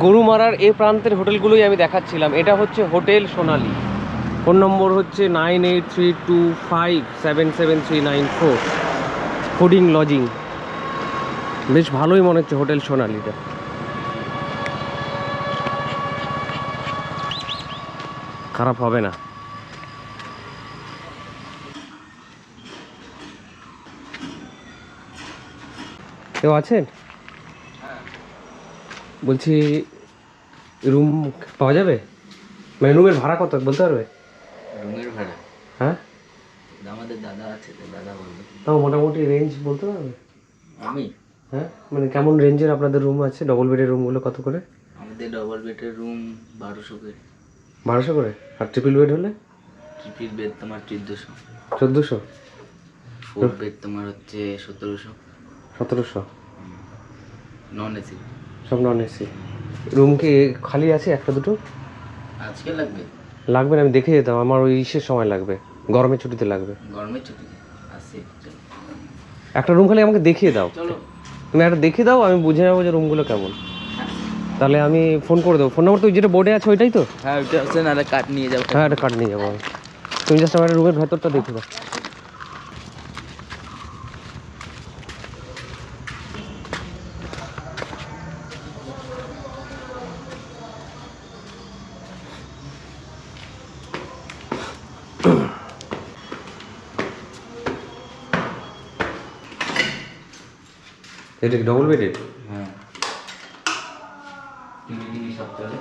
গরুমারার এই প্রান্তের হোটেলগুলোই আমি দেখাচ্ছিলাম। এটা হচ্ছে হোটেল সোনালী, ফোন নম্বর হচ্ছে 9832577394, ফুডিং লজিং। বেশ ভালোই মনে হচ্ছে হোটেল সোনালীটা। খারাপ হবে না। কেউ আছেন? বলছি রুম পাওয়া যাবে? মানে রুমের ভাড়া কত বলতে পারবে? রুমের ভাড়া? হ্যাঁ, আমাদের দাদা আছে, তো দাদা বলবে। তাও মোটামুটি রেঞ্জ বলতে পারবে? আমি? হ্যাঁ, মানে কেমন রেঞ্জের আপনাদের রুম আছে? ডবল বেডের রুমগুলো কত করে? আমাদের ডবল বেডের রুম 1200 করে। 1200 করে? আর ট্রিপল বেড হলে? ট্রিপল বেড তোমার 1400। 1400? ফোর বেড তোমার হচ্ছে 1700। 1700? Non AC. সব নন এসি। রুম কি খালি আছে একটা দুটো? আজকে লাগবে? লাগবে না, আমি দেখে যেতাম। আমার ওই ইসের সময় লাগবে, গরমের ছুটিতে লাগবে। গরমের ছুটিতে আসি, চলো। একটা রুম খালি আমাকে দেখিয়ে দাও। চলো, তুমি একটা দেখিয়ে দাও, আমি বুঝে নেবো যে রুমগুলো কেমন। তাহলে আমি ফোন করে দেবো। ফোন নম্বর তো যেটা বোর্ডে আছে ওইটাই তো? হ্যাঁ ওইটা আছে, নাহলে কাঠ নিয়ে যাবো। হ্যাঁ, একটা কার্ড নিয়ে যাবো আমি। তুমি জাস্ট আমার রুমের ভেতরটা দেখে দাও। এটা কি ডবল বেডেড? হ্যাঁ, টিভি সব চলে।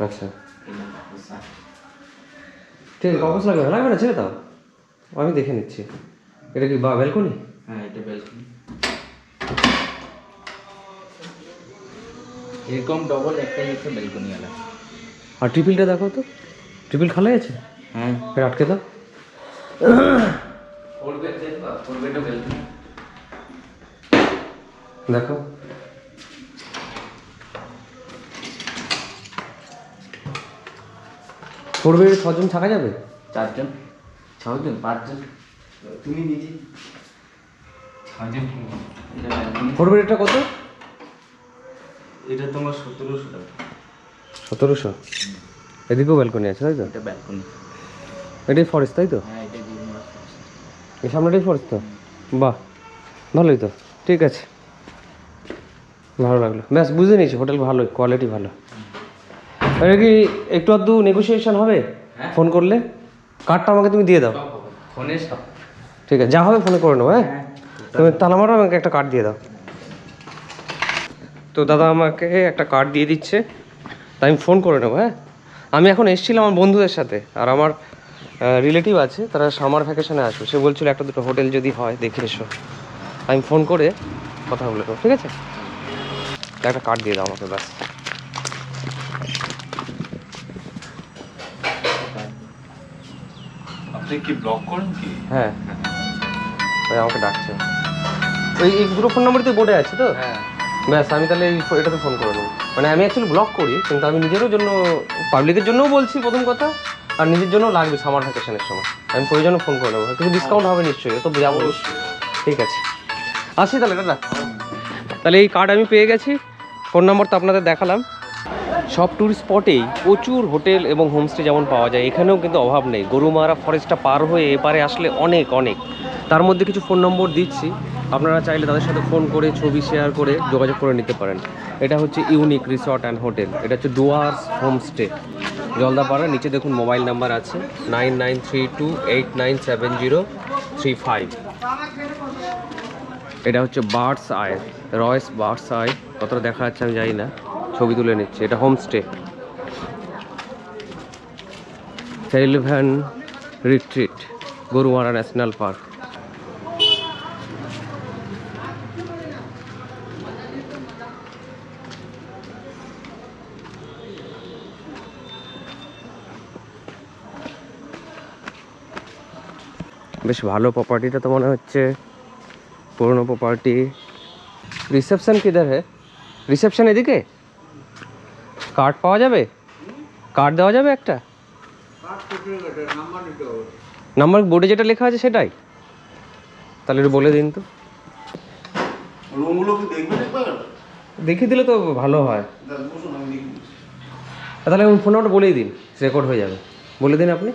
আচ্ছা ঠিক আছে, অবশ্য লাগবে না, লাগবে না, ছেড়ে দাও, আমি দেখে নিচ্ছি। এটা কি ব্যালকনি? হ্যাঁ, এটা ব্যালকনি। এরকম ডবল একটাই হচ্ছে ব্যালকনি ওয়ালা। আর ট্রিপলটা দেখো তো, ট্রিপল খালাই আছে? হ্যাঁ, এটা আটকে দাও। ফোর বেড দেখবা? ফোর বেডও ব্যালকনি। দেখো, ফোর বেডে 6 জন থাকা যাবে? 4 জন, 6 জন, 5 জন, তুমি নিজে 6 জন। এটা ব্যালকনি। ফোর বেডটা কত? এটা তোমার 1700 টাকা। 1700? এদিকেও ব্যালকনি আছে তাই তো? এটা ব্যালকনি। এটাই ফরেস্ট তাই তো? হ্যাঁ, এটা গুলমার্গ। এই সামনেটাই ফরেস্ট তো? বাহ, ভালোই তো, ঠিক আছে, ভালো লাগলো। ব্যাস বুঝে নিয়েছি, হোটেল ভালোই, কোয়ালিটি ভালো। এটা কি একটু আধটু নেগোসিয়েশন হবে? ফোন করলে কার্ডটা আমাকে তুমি দিয়ে দাও। ফোনে সব ঠিক আছে, যা হবে ফোনে করে নেবো। হ্যাঁ, হ্যাঁ, তুমি তালা মারো, আমাকে একটা কার্ড দিয়ে দাও। তো দাদা আমাকে একটা কার্ড দিয়ে দিচ্ছে, তাই আমি ফোন করে নেবো। হ্যাঁ, আমি এখন এসেছিলাম আমার বন্ধুদের সাথে, আর আমার রিলেটিভ আছে, তারা সামার ভ্যাকেশনে আসবে। সে বলছিল একটা দুটো হোটেল যদি হয় দেখে এসো। আমি ফোন করে কথা বলে নেবো, ঠিক আছে? একটা কার্ড দিয়ে দাও আমাকে, ব্যাস। আপনি কি ব্লক করেন কি? হ্যাঁ, ওই আমাকে ডাকছে। এই দুটো ফোন নাম্বারই তো বোর্ডে আছে তো? হ্যাঁ, ব্যাস, আমি তাহলে এটাতে ফোন করে নেবো। মানে আমি অ্যাকচুয়ালি ব্লক করি, কিন্তু আমি নিজেরও জন্য, পাবলিকের জন্যও বলছি প্রথম কথা, আর নিজের জন্য লাগবে সামার ভ্যাকেশনের সময়। আমি প্রয়োজনে ফোন করে নেবো, কিছু ডিসকাউন্ট হবে নিশ্চয়ই, তো যাবো। ঠিক আছে, আসি তাহলে দাদা। তাহলে এই কার্ড আমি পেয়ে গেছি, ফোন নাম্বার তো আপনাদের দেখালাম। সব ট্যুরিস্ট স্পটেই প্রচুর হোটেল এবং হোমস্টে যেমন পাওয়া যায়, এখানেও কিন্তু অভাব নেই। গরুমারা ফরেস্টটা পার হয়ে এপারে আসলে অনেক অনেক। তার মধ্যে কিছু ফোন নম্বর দিচ্ছি, আপনারা চাইলে তাদের সাথে ফোন করে ছবি শেয়ার করে যোগাযোগ করে নিতে পারেন। এটা হচ্ছে ইউনিক রিসর্ট অ্যান্ড হোটেল, এটা হচ্ছে ডুয়ার্স হোমস্টে, জলদাপাড়া। নিচে দেখুন মোবাইল নাম্বার আছে 9932897035। এটা হচ্ছে birds I, Royce birds I. কতটা দেখা যাচ্ছে আমি জানি না, ছবি তুলে নিচ্ছে। এটা homestay, Sylvan Retreat, Gorumara National Park. বেশ ভালো প্রপার্টিটা তো মনে হচ্ছে, পুরনো প্রপার্টি। রিসেপশন কিধার হ্যাঁ? রিসেপশন এদিকে? কার্ড পাওয়া যাবে? কার্ড দেওয়া যাবে একটা? নাম্বার বোর্ডে যেটা লেখা আছে সেটাই? তাহলে একটু বলে দিন তো। রুমগুলো কি দেখবে? দেখিয়ে দিলে তো ভালো হয়। বসুন, আমি লিখে দিচ্ছি। তাহলে আমি ফোন নাম্বারটা বলেই দিন, রেকর্ড হয়ে যাবে। বলে দিন আপনি।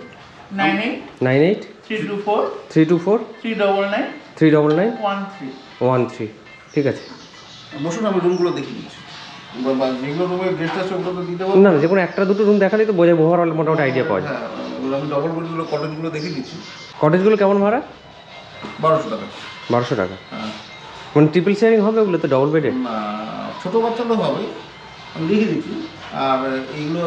98 324 98 324 399 399 13। 13। ঠিক আছে। বসুন, আমি রুমগুলো দেখিয়ে দিচ্ছি। যেগুলো রুমে গেস্ট আছে ওগুলো তো দিতে পারবো না না, যে কোনো একটা দুটো রুম দেখালেই তো বোঝায়, ওভারঅল মোটামুটি আইডিয়া পাওয়া যায়। হ্যাঁ, ওগুলো আমি ডবল বেডগুলো কটেজগুলো দেখিয়ে দিচ্ছি। কটেজগুলো কেমন ভাড়া? 1200 টাকা। 1200 টাকা। হ্যাঁ, মানে ট্রিপল শেয়ারিং হবে ওগুলো তো, ডবল বেডে? না ছোটো বাচ্চাদের হবে, আমি লিখে দিচ্ছি। আর এইগুলো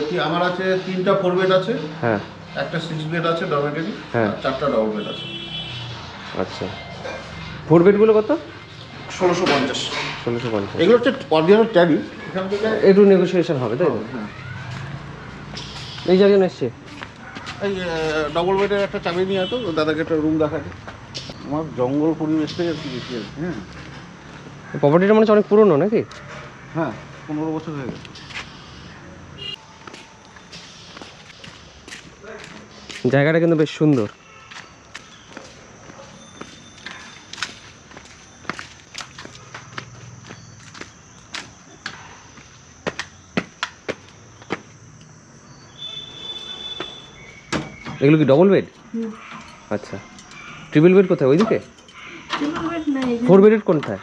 কি আমার আছে 3টা 4 বেড আছে, হ্যাঁ একটা 6 বেড আছে ডরমেটরি, হ্যাঁ। 4টা ডবল বেড আছে। আচ্ছা, 4 বেডগুলো কত? 1650। 1650। এগুলো হচ্ছে অরিজিনাল ট্যাবি, এখান থেকে একটু নেগোসিয়েশন হবে তাই তো? হ্যাঁ। এই জায়গায় এসছে। এই ডবল বেডের একটা চাবি নিয়ে আসো, দাদাকে একটা রুম দেখাচ্ছে। আমার জঙ্গল পরিবেশটাই আর কি বেশি আর কি। হ্যাঁ প্রপার্টিটা মানে হচ্ছে অনেক পুরনো নাকি? হ্যাঁ, 15 বছর হয়ে গেছে। জায়গাটা কিন্তু বেশ সুন্দর। এগুলো কি ডবল বেড? আচ্ছা, ট্রিপল বেড কোথায়? ওইদিকে? 4 বেডের কোনটায়?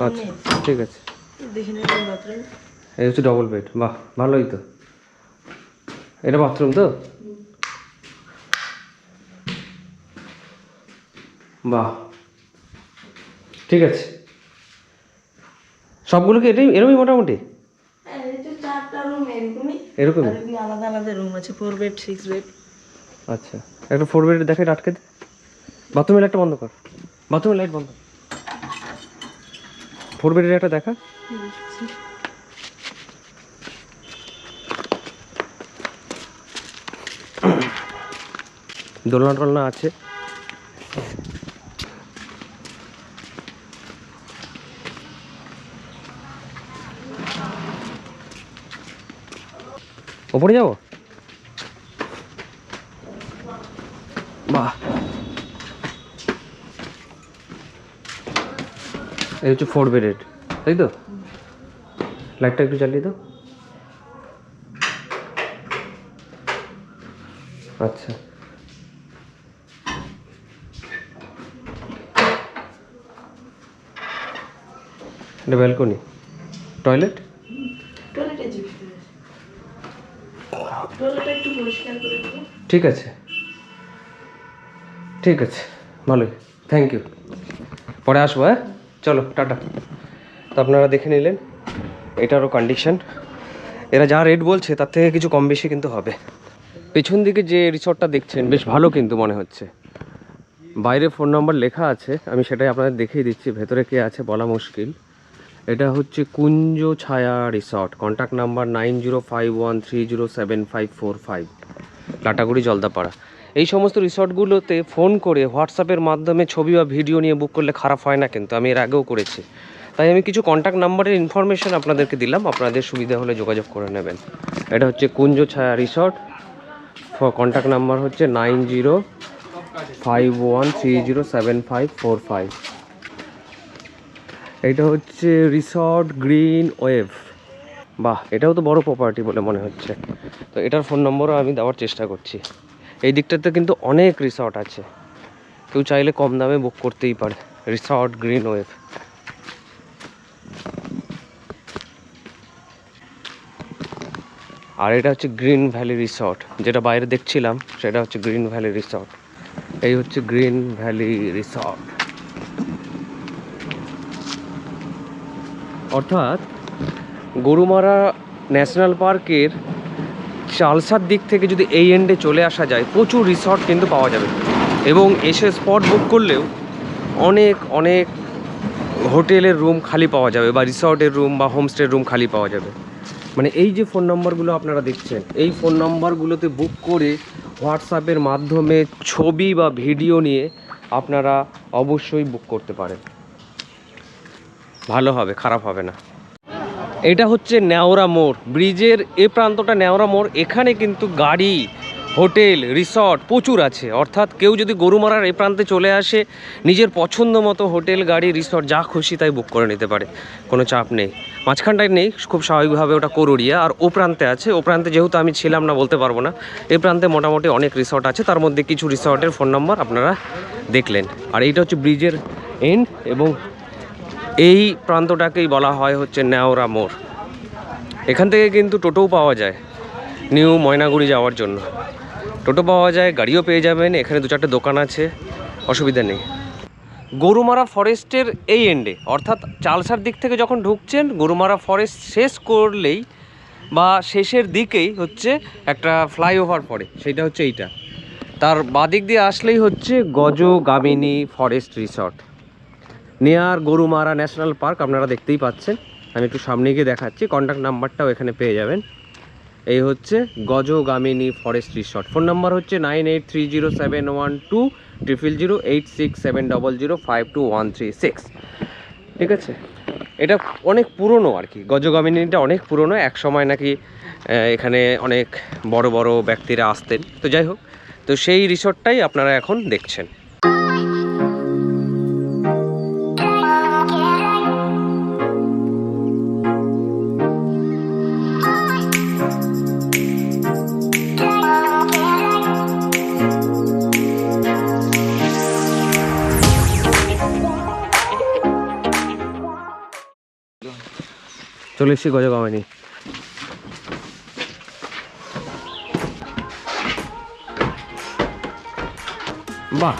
আচ্ছা ঠিক আছে। এই হচ্ছে ডবল বেড। বাহ, ভালোই তো। এটা বাথরুম তো? বাহ, ঠিক আছে। সবগুলো কি এটাই এরকমই মোটামুটি? এরকমই? আলাদা আলাদা রুম আছে, 4 বেড 6 বেড। আচ্ছা, একটা 4 বেড দেখে আটকে দে। বাথরুমের লাইটটা বন্ধ কর, বাথরুমের লাইট বন্ধ। 4 বেডের একটা দেখা। দোলনা টোলনা আছে। ওপরে যাবো? বাহ, এই হচ্ছে 4 বেডেড তাই তো? লাইটটা একটু জ্বালিয়ে দাও। আচ্ছা, এটা ব্যালকনি, টয়লেট। টয়লেট আছে ভিতরে, টয়লেটটা একটু পরিষ্কার করে দেবো। ঠিক আছে ঠিক আছে, ভালোই, থ্যাংক ইউ। পরে আসবো। হ্যাঁ চলো, টাটা। তো আপনারা দেখে নিলেন এটারও কন্ডিশন। এরা যা রেট বলছে তার থেকে কিছু কম বেশি কিন্তু হবে। পেছন দিকে যে রিসর্টটা দেখছেন বেশ ভালো কিন্তু মনে হচ্ছে। বাইরে ফোন নাম্বার লেখা আছে, আমি সেটাই আপনাদের দেখিয়ে দিচ্ছি। ভেতরে কে আছে বলা মুশকিল। এটা হচ্ছে কুঞ্জ ছায়া resort, contact number 9051307545, Lataguri Jaldapara. এই সমস্ত রিসর্টগুলোতে ফোন করে হোয়াটসঅ্যাপের মাধ্যমে ছবি বা ভিডিও নিয়ে বুক করলে খারাপ হয় না কিন্তু, আমি এর আগেও করেছি। তাই আমি কিছু কন্ট্যাক্ট নাম্বারের ইনফরমেশন আপনাদেরকে দিলাম, আপনাদের সুবিধা হলে যোগাযোগ করে নেবেন। এটা হচ্ছে কুঞ্জ ছায়া রিসর্ট, কন্ট্যাক্ট নাম্বার হচ্ছে 9051307545। এটা হচ্ছে রিসর্ট গ্রিন ওয়েভ। বাহ, এটাও তো বড় প্রপার্টি বলে মনে হচ্ছে। তো এটার ফোন নম্বরও আমি দেওয়ার চেষ্টা করছি। এই দিকটাতে কিন্তু অনেক রিসর্ট আছে, কেউ চাইলে কম দামে বুক করতেই পারে। Resort green wave. আর এটা হচ্ছে গ্রিন ভ্যালি রিসর্ট, যেটা বাইরে দেখছিলাম সেটা হচ্ছে গ্রিন ভ্যালি রিসর্ট। এই হচ্ছে গ্রিন ভ্যালি রিসর্ট। অর্থাৎ গরুমারা ন্যাশনাল পার্কের চালসার দিক থেকে যদি এই এন্ডে চলে আসা যায়, প্রচুর রিসর্ট কিন্তু পাওয়া যাবে। এবং এসে স্পট বুক করলেও অনেক অনেক হোটেলের রুম খালি পাওয়া যাবে, বা রিসর্টের রুম বা হোমস্টের রুম খালি পাওয়া যাবে। মানে এই যে ফোন নম্বরগুলো আপনারা দেখছেন, এই ফোন নম্বরগুলোতে বুক করে হোয়াটসঅ্যাপের মাধ্যমে ছবি বা ভিডিও নিয়ে আপনারা অবশ্যই বুক করতে পারেন। ভালো হবে, খারাপ হবে না। এটা হচ্ছে নেওড়া মোড়, ব্রিজের এ প্রান্তটা নেওড়া মোড়। এখানে কিন্তু গাড়ি হোটেল রিসর্ট প্রচুর আছে। অর্থাৎ কেউ যদি গরুমারার এই প্রান্তে চলে আসে, নিজের পছন্দ মতো হোটেল গাড়ি রিসর্ট যা খুশি তাই বুক করে নিতে পারে, কোনো চাপ নেই। মাঝখানটায় নেই, খুব স্বাভাবিকভাবে ওটা করুরিয়া, আর ও প্রান্তে আছে। ও প্রান্তে যেহেতু আমি ছিলাম না বলতে পারবো না। এই প্রান্তে মোটামুটি অনেক রিসর্ট আছে, তার মধ্যে কিছু রিসর্টের ফোন নাম্বার আপনারা দেখলেন। আর এইটা হচ্ছে ব্রিজের এন্ড, এবং এই প্রান্তটাকেই বলা হয় হচ্ছে নেওরা মোড়। এখান থেকে কিন্তু টোটোও পাওয়া যায় নিউ ময়নাগুড়ি যাওয়ার জন্য। টোটো পাওয়া যায়, গাড়িও পেয়ে যাবেন। এখানে 2-4টে দোকান আছে, অসুবিধা নেই। গরুমারা ফরেস্টের এই এন্ডে, অর্থাৎ চালসার দিক থেকে যখন ঢুকছেন, গরুমারা ফরেস্ট শেষ করলেই বা শেষের দিকেই হচ্ছে একটা ফ্লাইওভার পড়ে, সেটা হচ্ছে এইটা। তার বাদিক দিয়ে আসলেই হচ্ছে Gajagamini Forest Resort near Gorumara National Park. আপনারা দেখতেই পাচ্ছেন, আমি একটু সামনে গিয়ে দেখাচ্ছি। কন্ট্যাক্ট নাম্বারটাও এখানে পেয়ে যাবেন। এই হচ্ছে Gajagamini Forest resort. Phone number হচ্ছে 9830712867005213 ঠিক আছে। এটা অনেক পুরনো আর কি, গজগামিনীটা অনেক পুরনো। এক সময় নাকি এখানে অনেক বড় বড় ব্যক্তিরা আসতেন। তো যাই হোক, তো সেই রিসর্টটাই আপনারা এখন দেখছেন। চলে এসেছি গজগামিনী। বাহ,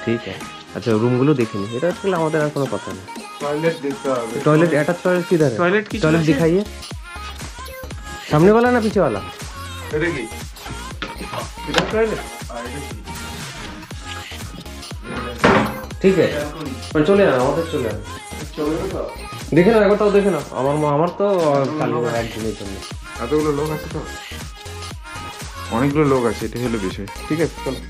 ঠিক আছে। আচ্ছা, রুমগুলো দেখিনি। এটা আসলে আমাদের আর কোনো কথা নেই। টয়লেট দেখতে হবে। टॉयलेट अटैच टॉयलेट किधर है? टॉयलेट दिखाइए। सामने वाला ना पीछे वाला? এটা কি? এটা টয়লেট? ঠিক আছে, মানে চলে আনা, আমাদের চলে আনা। দেখে না, একবার তাও দেখে না। আমার তো চালু একদিনের জন্য। এতগুলো লোক আছে তো, অনেকগুলো লোক আছে, এটা হলো বিষয়। ঠিক আছে, চলো।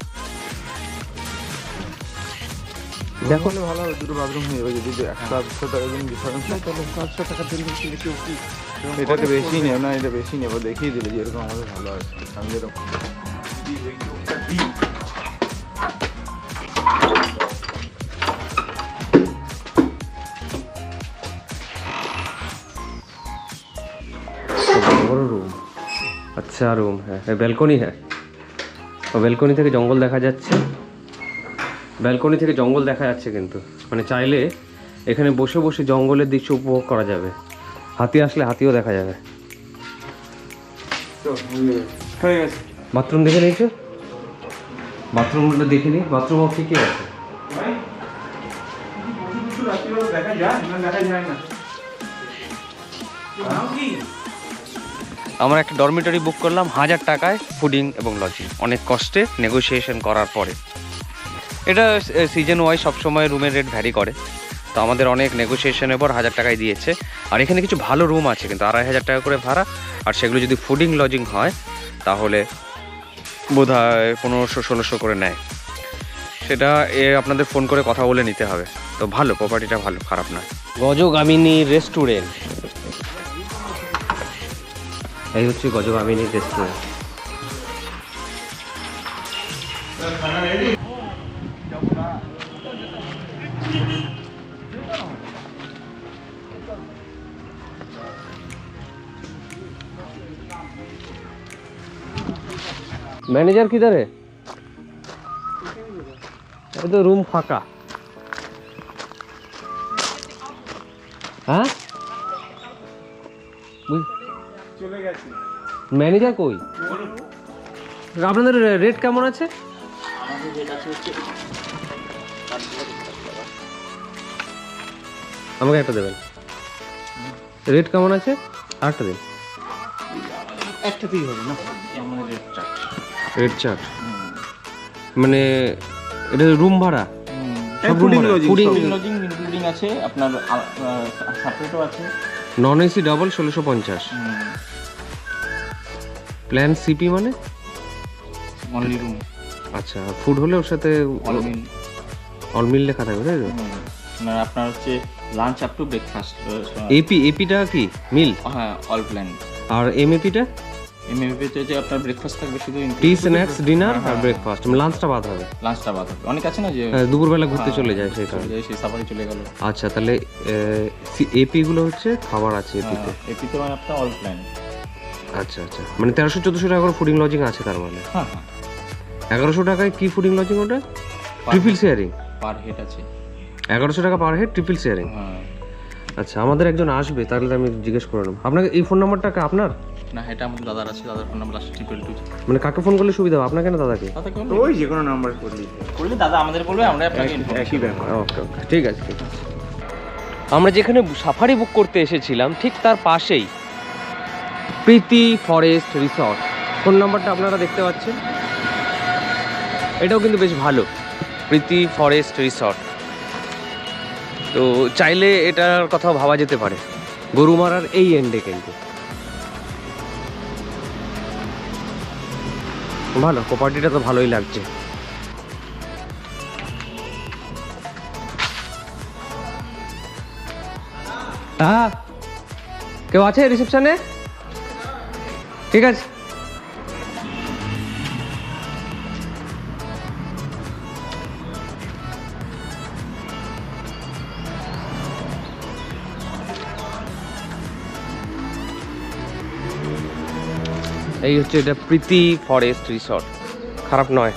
দেখো ভালো হবে, দুটো বাথরুম হয়ে যাবে। যদি 100-100 টাকা দিন ডিফারেন্স হয় তাহলে 700 টাকা দিন বেশি কি? এটা তো বেশি নেব না, এটা বেশি নেব। দেখিয়ে দিলে যেরকম আমাদের ভালো আছে। আমি যেরকম বড় রুম। আচ্ছা, রুম হ্যাঁ, ব্যালকনি হ্যাঁ। ব্যালকনি থেকে জঙ্গল দেখা যাচ্ছে। ব্যালকনি থেকে জঙ্গল দেখা যাচ্ছে, কিন্তু মানে চাইলে এখানে বসে বসে জঙ্গলের দৃশ্য উপভোগ করা যাবে। হাতি আসলে হাতিও দেখা যাবে। হয়ে গেছে। বাথরুম দেখে নিয়েছো? বাথরুমটা দেখে নিই। বাথরুমও ঠিকই আছে। দেখা যায় না, দেখা যায় না। আমরা একটা ডরমিটরি বুক করলাম 1000 টাকায়, ফুডিং এবং লজিং অনেক কষ্টে নেগোসিয়েশন করার পরে। এটা সিজন ওয়াইজ সবসময় রুমের রেট ভ্যারি করে, তো আমাদের অনেক নেগোসিয়েশনের পর 1000 টাকায় দিয়েছে। আর এখানে কিছু ভালো রুম আছে কিন্তু 2500 টাকা করে ভাড়া। আর সেগুলো যদি ফুডিং লজিং হয় তাহলে বোধ হয় 1500-1600 করে নেয়। সেটা আপনাদের ফোন করে কথা বলে নিতে হবে। তো ভালো, প্রপার্টিটা ভালো, খারাপ নয়। গজগামিনী রেস্টুরেন্ট, এই হচ্ছে গজগামিনী রেস্টুরেন্ট। मैनेजर किधर है? ये तो रूम फाका। हाँ, চলে গেছে। ম্যানেজার কই? আপনাদের রেট কেমন আছে? আমাকে একটা দেবেন। রেট কেমন আছে? আরেকটা দিন। একটাতেই হবে না, আমাদের রেট চার্ট। রেট চার্ট মানে এটা রুম ভাড়া? Fooding lodging fooding lodging including আছে, আপনার সাপারেটও আছে। Non AC double 1650। Plan CP মানে অনলি রুম। আচ্ছা, ফুড হলে ওর সাথে অল মিল। অল মিল লেখা থাকবে, তাই তো? মানে আপনার হচ্ছে লাঞ্চ আপ টু ব্রেকফাস্ট। এপিটা কি মিল? হ্যাঁ, অল প্ল্যান। আর এমএপিটা? এমএমপিতে যে আপনার ব্রেকফাস্ট থাকবে শুধু টি স্ন্যাক্স ডিনার আর ব্রেকফাস্ট লাঞ্চটা বাদ হবে। লাঞ্চটা বাদ হবে। অনেক আছে না যে হ্যাঁ, দুপুরবেলা ঘুরতে চলে যায় সেই চলে কারণে। যায়, সেই সাফারি চলে গেল। আচ্ছা, তাহলে এপি গুলো হচ্ছে খাবার আছে এপিতে। এপিতে মানে আপনার অল প্ল্যান। আচ্ছা আচ্ছা, মানে 1300-1400 টাকা করে ফুডিং লজিং আছে তার মানে। হ্যাঁ হ্যাঁ 1100 টাকায় কি ফুডিং লজিং ওটা? Triple sharing. পার হেড আছে। 1100 টাকা পার হেড ট্রিপল শেয়ারিং। হ্যাঁ আচ্ছা, আমাদের একজন আসবে, তাহলে আমি জিজ্ঞেস করে নেব। আপনাকে এই ফোন নাম্বারটা আপনার? না, এটা আমাদের দাদার আছে, দাদার ফোন নাম্বার লাস্ট 222। মানে কাকে ফোন করলে সুবিধা হবে, আপনাকে না দাদাকে? দাদাকে তো ওই যে কোনো নাম্বার করলি করলে দাদা আমাদের বলবে, আমরা আপনাকে ইনফর্ম একই ব্যাপার। ওকে ওকে, ঠিক আছে ঠিক আছে। আমরা যেখানে সাফারি বুক করতে এসেছিলাম ঠিক তার পাশেই প্রীতি ফরেস্ট রিসর্ট। ফোন নাম্বারটা আপনারা দেখতে পাচ্ছেন, এটাও কিন্তু বেশ ভালো, প্রীতি ফরেস্ট রিসর্ট। তো চাইলে এটার কথাও ভাবা যেতে পারে, গরুমারার এই এন্ডে কিন্তু ভালো, প্রপার্টিটা তো ভালোই লাগছে। হ্যাঁ, কেউ আছে রিসেপশনে? ঠিক আছে। এই হচ্ছে এটা প্রীতি ফরেস্ট রিসর্ট, খারাপ নয়।